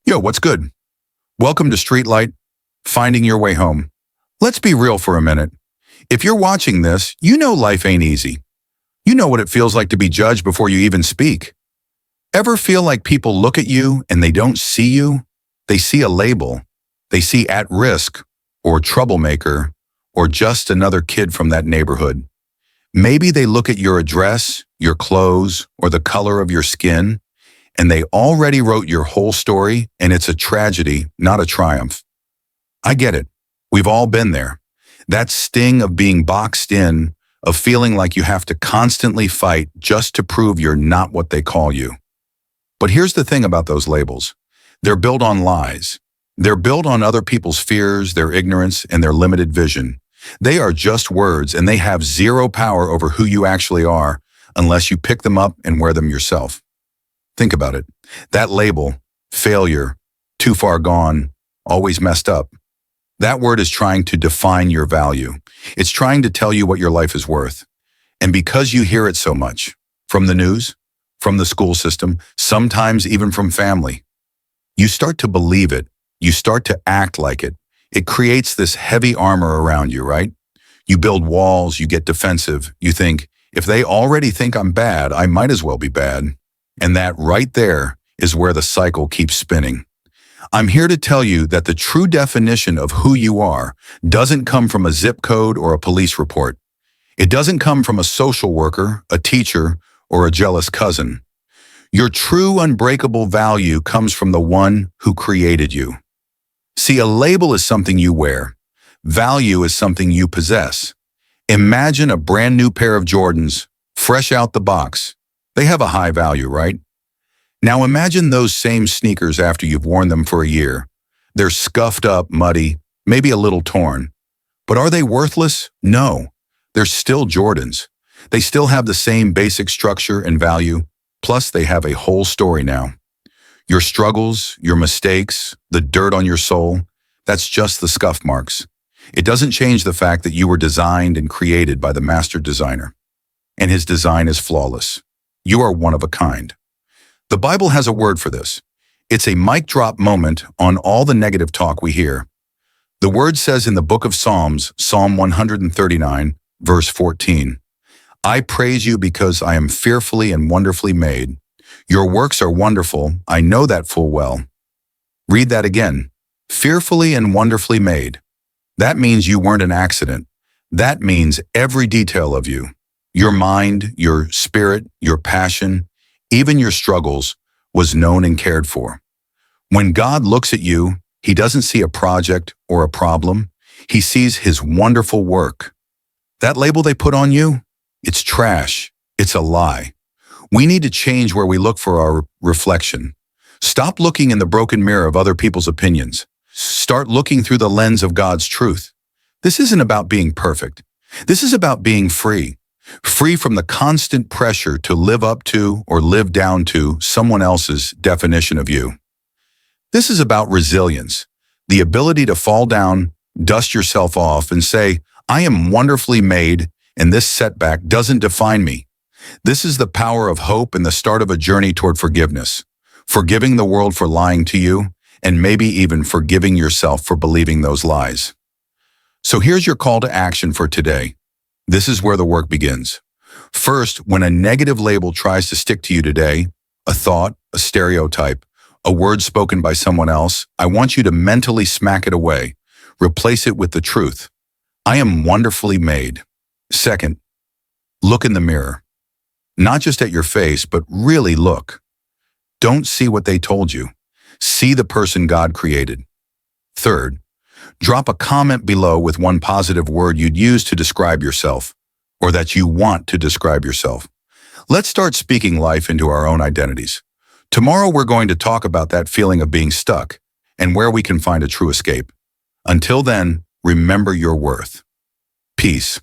Yo, what's good? Welcome to Streetlight, Finding Your Way Home. Let's be real for a minute. If you're watching this, you know life ain't easy. You know what it feels like to be judged before you even speak. Ever feel like people look at you and they don't see you? They see a label. They see at risk, or troublemaker, or just another kid from that neighborhood. Maybe they look at your address, your clothes, or the color of your skin, and they already wrote your whole story, and it's a tragedy, not a triumph. I get it. We've all been there. That sting of being boxed in, of feeling like you have to constantly fight just to prove you're not what they call you. But here's the thing about those labels. They're built on lies. They're built on other people's fears, their ignorance, and their limited vision. They are just words, and they have zero power over who you actually are unless you pick them up and wear them yourself. Think about it. That label, failure, too far gone, always messed up. That word is trying to define your value. It's trying to tell you what your life is worth. And because you hear it so much, from the news, from the school system, sometimes even from family, you start to believe it. You start to act like it. It creates this heavy armor around you, right? You build walls, you get defensive. You think, if they already think I'm bad, I might as well be bad. And that right there is where the cycle keeps spinning. I'm here to tell you that the true definition of who you are doesn't come from a zip code or a police report. It doesn't come from a social worker, a teacher, or a jealous cousin. Your true unbreakable value comes from the one who created you. See, a label is something you wear. Value is something you possess. Imagine a brand new pair of Jordans, fresh out the box. They have a high value, right? Now imagine those same sneakers after you've worn them for a year. They're scuffed up, muddy, maybe a little torn. But are they worthless? No. They're still Jordans. They still have the same basic structure and value, plus they have a whole story now. Your struggles, your mistakes, the dirt on your soul, that's just the scuff marks. It doesn't change the fact that you were designed and created by the master designer. And his design is flawless. You are one of a kind. The Bible has a word for this. It's a mic drop moment on all the negative talk we hear. The word says in the book of Psalms, Psalm 139, verse 14, I praise you because I am fearfully and wonderfully made. Your works are wonderful, I know that full well. Read that again. Fearfully and wonderfully made. That means you weren't an accident. That means every detail of you. Your mind, your spirit, your passion, even your struggles, was known and cared for. When God looks at you, he doesn't see a project or a problem. He sees his wonderful work. That label they put on you, it's trash. It's a lie. We need to change where we look for our reflection. Stop looking in the broken mirror of other people's opinions. Start looking through the lens of God's truth. This isn't about being perfect. This is about being free. Free from the constant pressure to live up to or live down to someone else's definition of you. This is about resilience, the ability to fall down, dust yourself off, and say, I am wonderfully made, and this setback doesn't define me. This is the power of hope and the start of a journey toward forgiveness, forgiving the world for lying to you, and maybe even forgiving yourself for believing those lies. So here's your call to action for today. This is where the work begins. First, when a negative label tries to stick to you today, a thought, a stereotype, a word spoken by someone else, I want you to mentally smack it away. Replace it with the truth. I am wonderfully made. Second, look in the mirror. Not just at your face, but really look. Don't see what they told you. See the person God created. Third, drop a comment below with one positive word you'd use to describe yourself, or that you want to describe yourself. Let's start speaking life into our own identities. Tomorrow we're going to talk about that feeling of being stuck and where we can find a true escape. Until then, remember your worth. Peace.